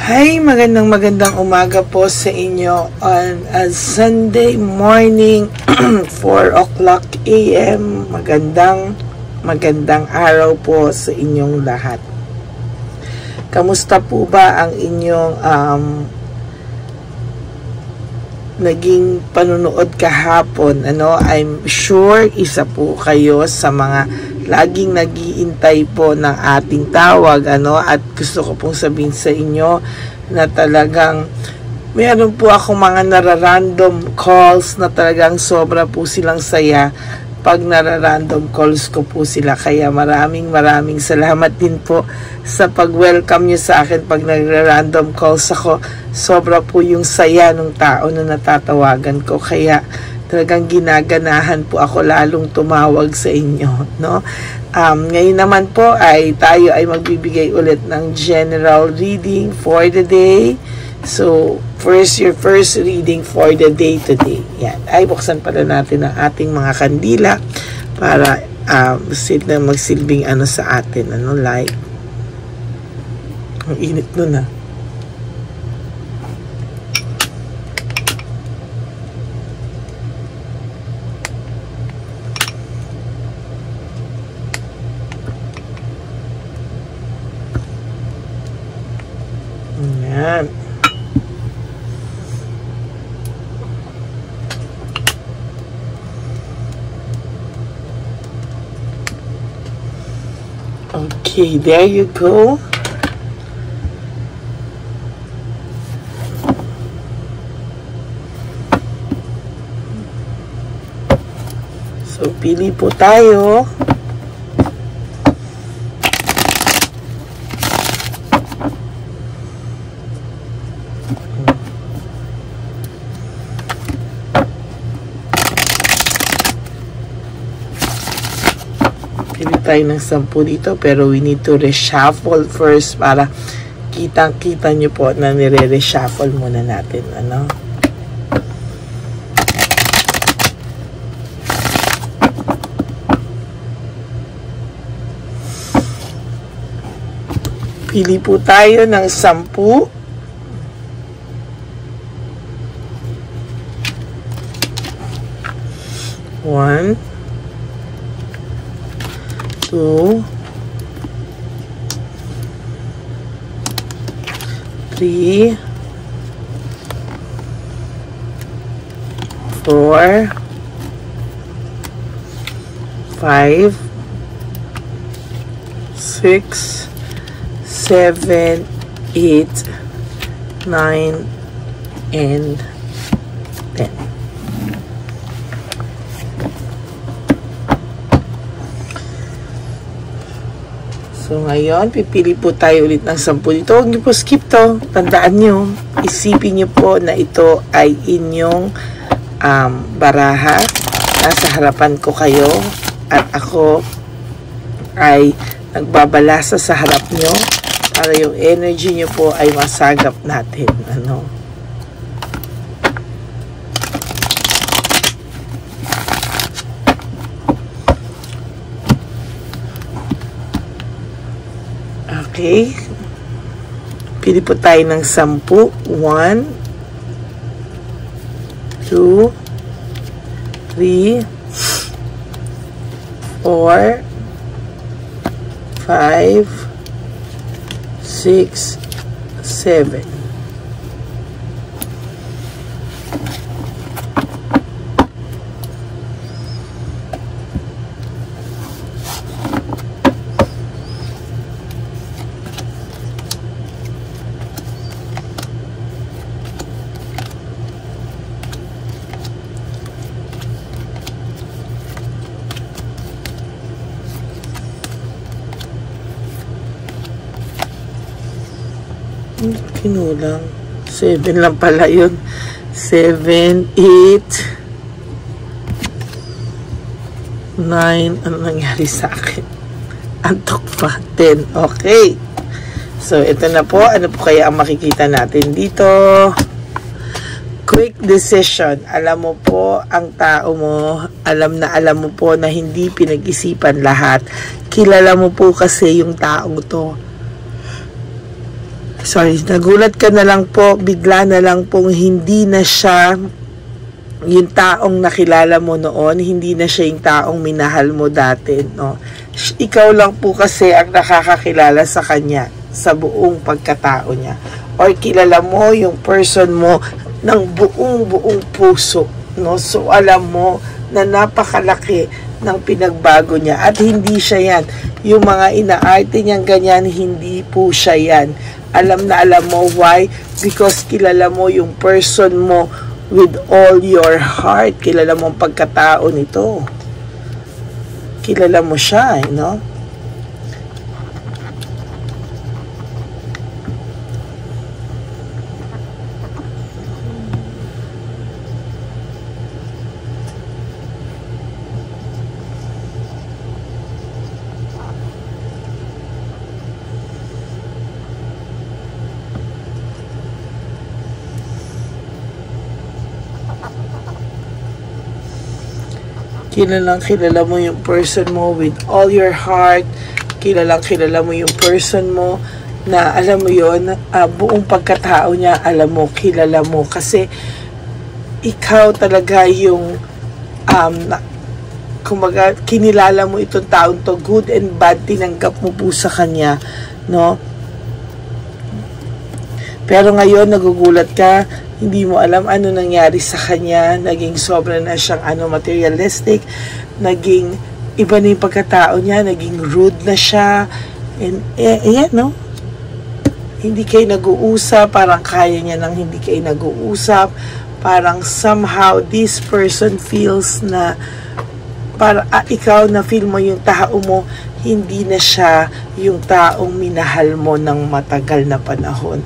Hi, magandang umaga po sa inyo on a Sunday morning 4 o'clock AM. Magandang araw po sa inyong lahat. Kamusta po ba ang inyong naging panunood kahapon? I'm sure isa po kayo sa mga laging nag-iintay po ng ating tawag, at gusto ko pong sabihin sa inyo na talagang meron po akong mga nara-random calls na talagang sobra po silang saya pag nara-random calls ko po sila. Kaya maraming salamat din po sa pag-welcome nyo sa akin pag nag-random calls ako. Sobra po yung saya ng tao na natatawagan ko, kaya talagang ginaganahan po ako lalong tumawag sa inyo, no? Ngayon naman po ay tayo ay magbibigay ulit ng general reading for the day. So, your first reading for the day today. Yan. Ay, buksan pala natin ang ating mga kandila para magsilbing sa atin. Like, ang init nun . Ayan. Okay, there you go. So, pili po tayo. Tayo ng 10 dito, pero we need to reshuffle first para kitang-kita nyo po na nire-reshuffle muna natin. Pili po tayo ng 10. One, 2, 3, 4, 5, 6, 7, 8, 9, and 10. So, ngayon, pipili po tayo ulit ng 10 dito. Huwag niyo po skip to. Tandaan niyo, isipin niyo po na ito ay inyong baraha. Nasa harapan ko kayo at ako ay nagbabalasa sa harap niyo para yung energy niyo po ay masagap natin. Okay. Pili po tayo ng 10. 1, 2, 3, 4, 5, 6, 7. Kinulang. 7 lang pala yun. 7, 8, 9. Ano nangyari sa akin? Antok pa. 10. Okay. So, ito na po. Ano po kaya ang makikita natin dito? Quick decision. Alam mo po, ang tao mo, alam mo po na hindi pinag-isipan lahat. Kilala mo po kasi yung taong to. sorry, nagulat ka na lang po, bigla na lang pong hindi na siya yung taong nakilala mo noon, hindi na siya yung taong minahal mo dati, no? Ikaw lang po kasi ang nakakakilala sa kanya sa buong pagkatao niya, or kilala mo yung person mo ng buong puso, no? So alam mo na napakalaki ng pinagbago niya, at hindi siya yan yung mga inaarte niyang ganyan, hindi po siya yan. Alam na alam mo why, because kilala mo yung person mo with all your heart. Kilala mo ang pagkatao nito, kilala mo siya, no? Kilala mo yung person mo with all your heart. Kilala mo yung person mo na alam mo yon, buong pagkatao niya, alam mo, kilala mo. Kasi ikaw talaga yung kumbaga, kinilala mo itong taon to, good and bad, tinanggap mo po sa kanya, no? Pero ngayon, nagugulat ka, hindi mo alam ano nangyari sa kanya, naging sobra na siyang materialistic, naging iba na yung pagkatao niya, naging rude na siya, and ayan, no? Hindi kayo nag-uusap, parang kaya niya nang hindi kayo nag-uusap, parang somehow this person feels na, para ikaw na feel mo yung tao mo, hindi na siya yung taong minahal mo ng matagal na panahon,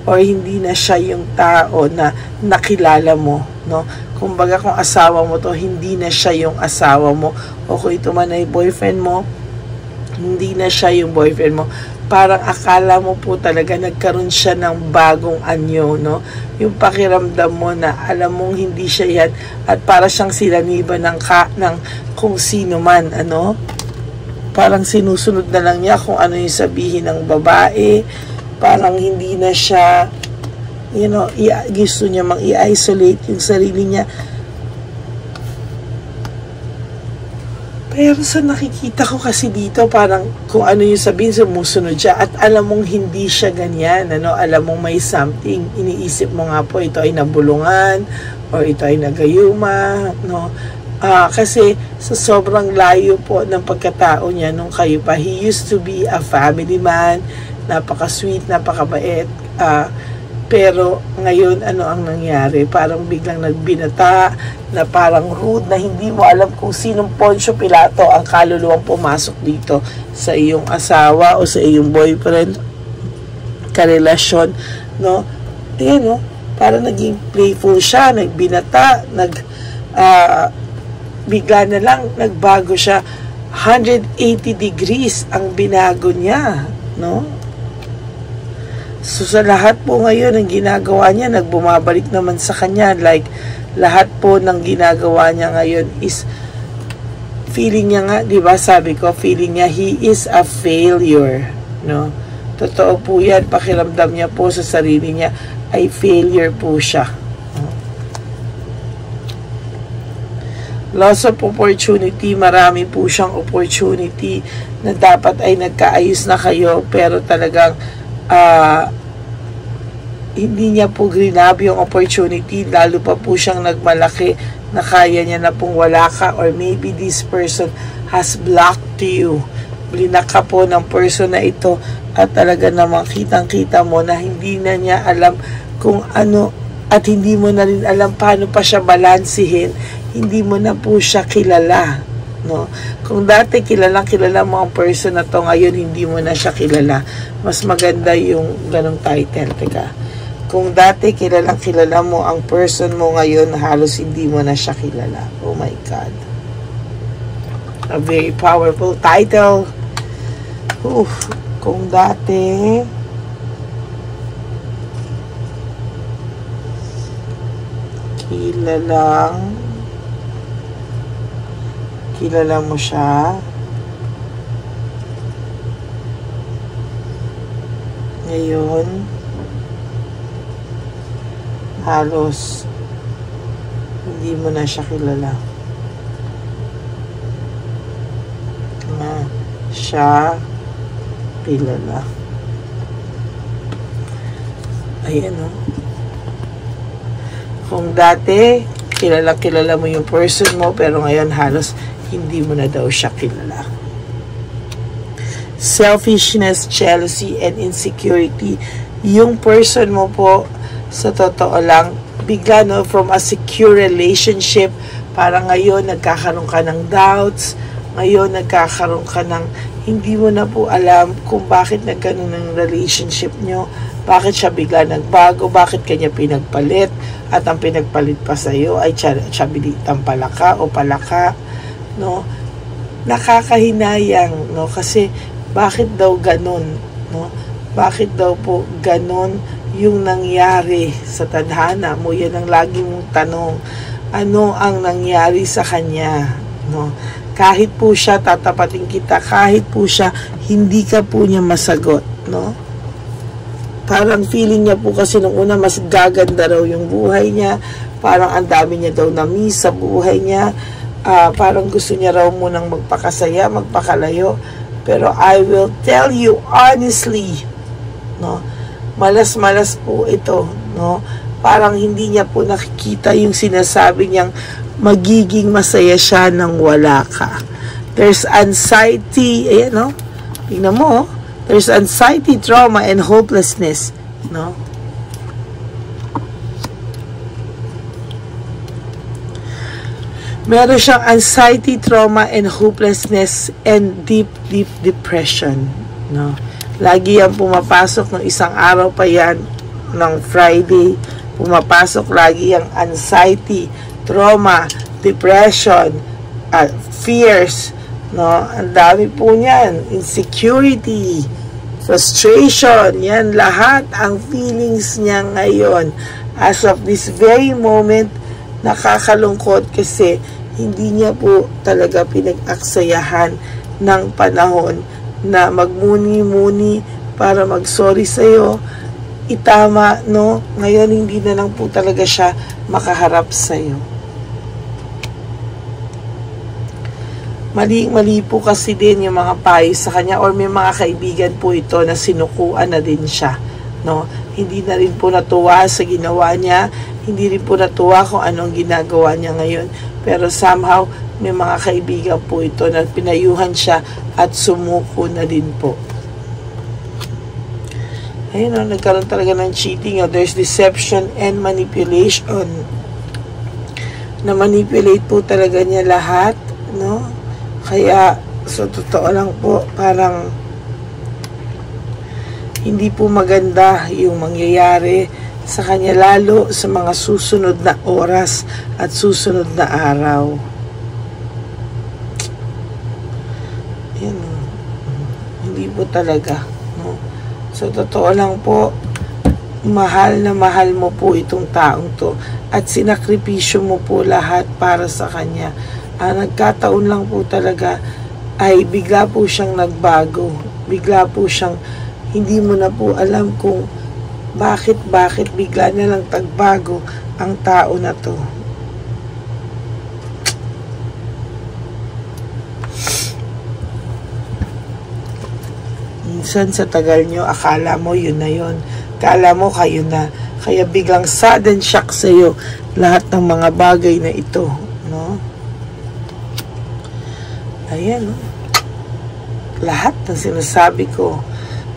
or hindi na siya yung tao na nakilala mo, no? Kumbaga, kung asawa mo to, hindi na siya yung asawa mo, o kung ito man ay boyfriend mo, hindi na siya yung boyfriend mo. Parang akala mo po talaga nagkaroon siya ng bagong anyo, no? Yung pakiramdam mo na alam mong hindi siya yan, at para siyang silaniba ng kung sino man, ano? Parang sinusunod na lang niya kung ano yung sabihin ng babae. Parang hindi na siya, gusto niya i-isolate yung sarili niya. Pero sa nakikita ko kasi dito, parang kung ano yung sabihin, sumusunod siya. At alam mong hindi siya ganyan, ano? Alam mong may something. Iniisip mo nga po, ito ay nabulungan, or ito ay nagayuma, no? Kasi sa sobrang layo po ng pagkatao niya nung kayo pa. He used to be a family man, napaka-sweet, napakabait, pero ngayon ano ang nangyari? Parang biglang nagbinata, na parang rude, na hindi mo alam kung sinong Poncio Pilato ang kaluluwang pumasok dito sa iyong asawa o sa iyong boyfriend, karelasyon, no? Ayan, no? Parang naging playful siya, nagbinata, bigla na lang nagbago siya, 180 degrees ang binago niya, no? So sa lahat po ngayon ng ginagawa niya, nagbumabalik naman sa kanya, like lahat po ng ginagawa niya ngayon is feeling niya nga, di ba, sabi ko, feeling niya he is a failure, no? Totoo po yan, pakiramdam niya po sa sarili niya ay failure po siya. Loss of opportunity, marami po siyang opportunity na dapat ay nagkaayos na kayo, pero talagang hindi niya po grinabi yung opportunity, lalo pa po siyang nagmalaki na kaya niya na pong wala ka, or maybe this person has blocked you. Blinak ka po ng person na ito, at talaga namang kitang-kita mo na hindi na niya alam kung ano, at hindi mo na rin alam paano pa siya balansihin. Hindi mo na po siya kilala, no? Kung dati kilala mo ang person na to, ngayon hindi mo na siya kilala. Mas maganda yung ganong title. Teka, kung dati kilala mo ang person mo, ngayon halos hindi mo na siya kilala. Oh my God, a very powerful title. Kung dati kilala mo siya, ngayon halos hindi mo na siya kilala. Na siya kilala. Ayan, no? Kung dati, kilala mo yung person mo, pero ngayon halos hindi mo na daw siya kilala. Selfishness, jealousy, and insecurity. Yung person mo po, sa totoo lang, bigla, no, from a secure relationship, parang ngayon nagkakaroon ka ng doubts, ngayon nagkakaroon ka ng hindi mo na po alam kung bakit nagkaroon ng relationship nyo, bakit siya bigla nagbago, bakit kanya pinagpalit, at ang pinagpalit pa sa'yo ay tsabilitang palaka o palaka, no? Nakakahinayang, no? Kasi bakit daw ganun, no? Bakit daw po ganun yung nangyari sa tadhana mo? Yan ang lagi mong tanong. Ano ang nangyari sa kanya, no? Kahit po siya tatapatin kita, kahit po siya hindi ka po niya masagot, no? Parang feeling niya po kasi nung una mas gaganda raw yung buhay niya, parang ang dami niya daw na-miss sa buhay niya, parang gusto niya raw munang magpakasaya, magpakalayo. Pero I will tell you honestly, no, malas-malas po ito, no? Parang hindi niya po nakikita yung sinasabi niyang magiging masaya siya nang wala ka. There's anxiety, ayan, no? Tingnan mo, oh. There's anxiety, trauma, and hopelessness, no? Meron siyang anxiety, trauma, and hopelessness, and deep depression, no? Lagi yan pumapasok ng isang araw pa yan, ng Friday, pumapasok lagi yung anxiety, trauma, depression, fears, no? Ang dami po niyan, insecurity, frustration, yan lahat ang feelings niya ngayon. As of this very moment, nakakalungkot kasi hindi niya po talaga pinag-aksayahan ng panahon na magmuni-muni para mag-sorry sa'yo, itama, no? Ngayon hindi na lang po talaga siya makaharap sa'yo. Mali po kasi din yung mga payo sa kanya, or may mga kaibigan po ito na sinukuan na din siya, no? Hindi na rin po natuwa sa ginawa niya, hindi rin po natuwa kung anong ginagawa niya ngayon, pero somehow may mga kaibigan po ito na pinayuhan siya at sumuko na din po. Ayun, no? Nagkaroon talaga ng cheating, oh. There's deception and manipulation. Na-manipulate po talaga niya lahat, no? Kaya, sa totoo lang po, parang hindi po maganda yung mangyayari sa kanya, lalo sa mga susunod na oras at susunod na araw. Yan, hindi po talaga, no? Sa totoo lang po, mahal na mahal mo po itong taong to at sinakripisyo mo po lahat para sa kanya. Nagkataon lang po talaga ay bigla po siyang nagbago. Bigla po siyang hindi mo na po alam kung bakit bigla na lang tagbago ang tao na to. Minsan sa tagal nyo, akala mo yun na yun. Akala mo kayo na. Kaya biglang sudden shock sa'yo lahat ng mga bagay na ito, no? Ayan, no? Lahat ng sinasabi ko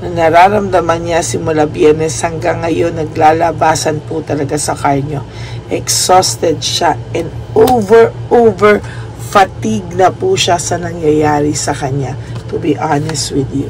na nararamdaman niya simula Biyernes hanggang ngayon, naglalabasan po talaga sa karnyo. Exhausted siya and over fatigue na po siya sa nangyayari sa kanya, to be honest with you.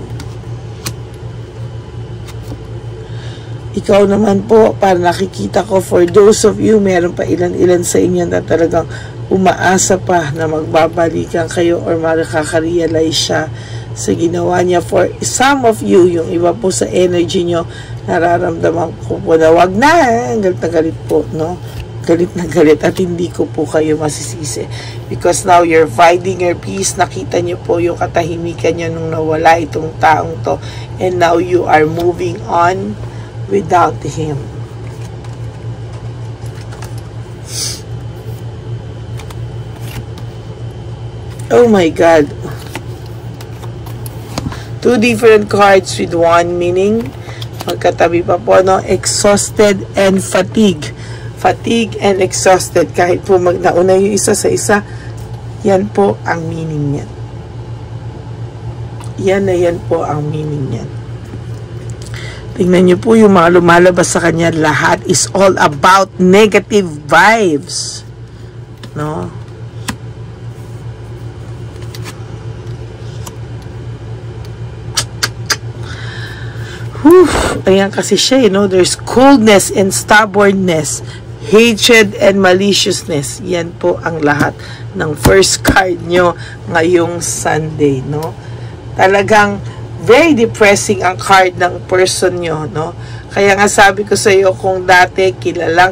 Ikaw naman po, para nakikita ko, for those of you, meron pa ilan sa inyo na talagang umaasa pa na magbabalikan kayo or makaka-realize siya sa ginawa niya. For some of you, yung iba po sa energy nyo, nararamdaman ko po na wag na, galit na galit po, no? Galit na galit at hindi ko po kayo masisisi. Because now you're finding your peace, nakita nyo po yung katahimikan nyo nung nawala itong taong to, and now you are moving on without him. Oh my God. Two different cards with one meaning. Magkatabi pa po, no? Exhausted and fatigue. Fatigue and exhausted. Kahit po magnauna yung isa sa isa, yan po ang meaning niyan. Yan po ang meaning niyan. Tingnan niyo po yung mga lumalabas sa kanya. Lahat is all about negative vibes. No? Whew, ayan kasi siya, you know, there's coldness and stubbornness, hatred and maliciousness. Yan po ang lahat ng first card nyo ngayong Sunday, no? Talagang very depressing ang card ng person nyo, no? Kaya nga sabi ko sa iyo, kung dati kilala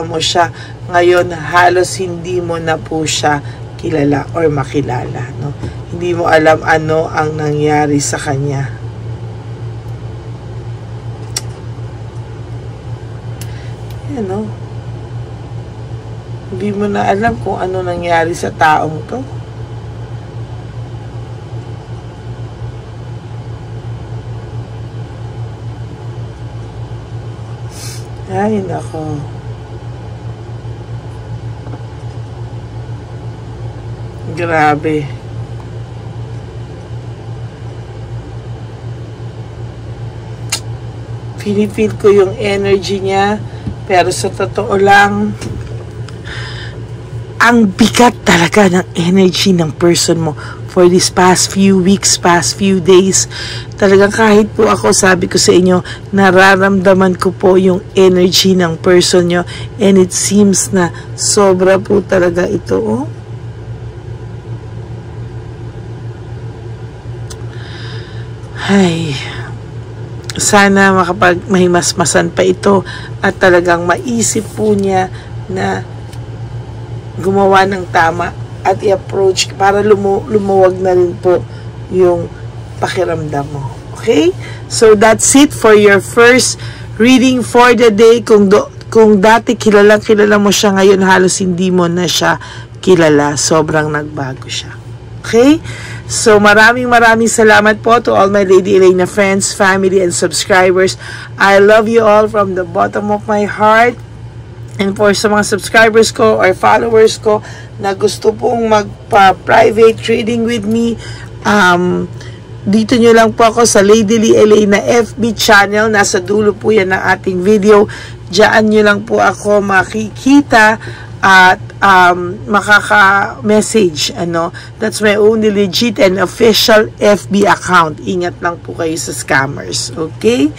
mo siya, ngayon halos hindi mo na po siya kilala or makilala, no? Hindi mo alam ano ang nangyari sa kanya. Yan, no? Hindi mo na alam kung ano nangyari sa taong to. Ay, nako. Grabe. Feel ko yung energy niya. Pero sa totoo lang, ang bigat talaga ng energy ng person mo for this past few weeks, past few days. Talagang kahit po ako, sabi ko sa inyo, nararamdaman ko po yung energy ng person nyo. And it seems na sobra po talaga ito, oh. Ay, sana makapagmahimasmasan pa ito at talagang maisip po niya na gumawa ng tama at i-approach para lumuwag na rin po yung pakiramdam mo. Okay? So that's it for your first reading for the day. Kung dati kilala mo siya, ngayon halos hindi mo na siya kilala. Sobrang nagbago siya. Okay? So, maraming salamat po to all my Lady Elena friends, family, and subscribers. I love you all from the bottom of my heart. And for sa mga subscribers ko or followers ko na gusto pong magpa-private reading with me, dito nyo lang po ako sa Lady Elena FB channel. Nasa dulo po yan ng ating video. Diyan nyo lang po ako makikita at makaka-message, ano. That's my only legit and official FB account. Ingat lang po kayo sa scammers, okay?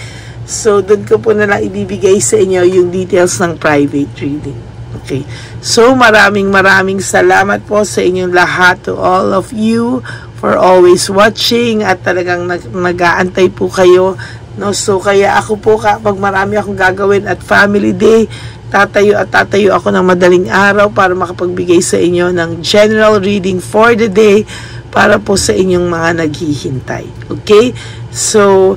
So, doon ko po na lang ibibigay sa inyo yung details ng private reading. Okay? So, maraming salamat po sa inyong lahat, to all of you, for always watching at talagang nag-aantay po kayo, no? So, kaya ako po, kapag marami akong gagawin at family day, tatayo ako ng madaling araw para makapagbigay sa inyo ng general reading for the day para po sa inyong mga naghihintay. Okay? So,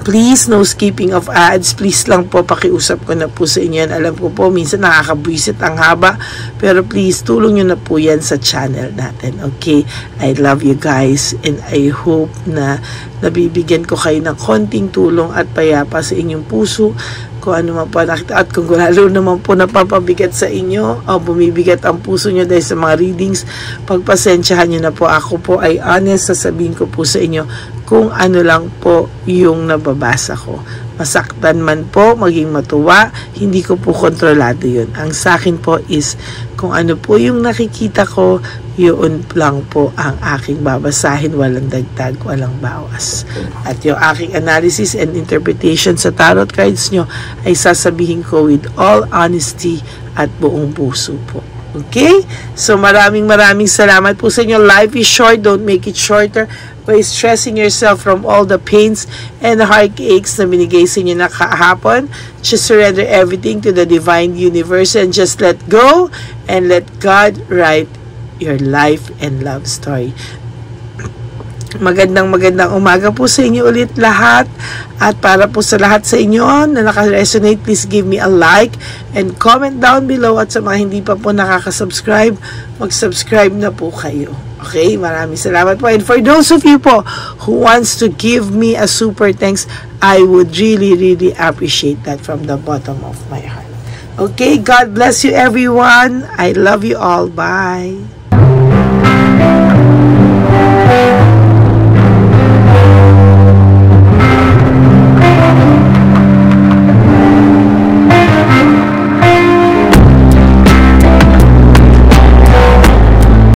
please, no skipping of ads. Please lang po, pakiusap ko na po sa inyo yan. Alam ko po, minsan nakakabwisit ang haba. Pero please, tulong nyo na po yan sa channel natin. Okay? I love you guys. And I hope na nabibigyan ko kayo ng konting tulong at payapa sa inyong puso. Kung ano man po nakita. At kung lalo naman po napapabigat sa inyo o bumibigat ang puso nyo dahil sa mga readings, pagpasensyahan nyo na po. Ako po ay honest, sasabihin ko po sa inyo kung ano lang po yung nababasa ko. Masaktan man po, maging matuwa, hindi ko po kontrolado yun. Ang sa akin po is kung ano po yung nakikita ko, yun lang po ang aking babasahin, walang dagdag, walang bawas. At yung aking analysis and interpretation sa tarot cards nyo ay sasabihin ko with all honesty at buong puso po. Okay? So maraming salamat po sa inyo. Life is short, don't make it shorter by stressing yourself from all the pains and heartaches na binigay sa inyo na kahapon. Just surrender everything to the divine universe and just let go and let God write your life and love story. Magandang umaga po sa inyo ulit lahat. At para po sa lahat sa inyo na naka-resonate, please give me a like and comment down below. At sa mga hindi pa po nakaka-subscribe, mag-subscribe na po kayo. Okay, maraming salamat po. And for those of you po who wants to give me a super thanks, I would really appreciate that from the bottom of my heart. Okay, God bless you everyone. I love you all. Bye.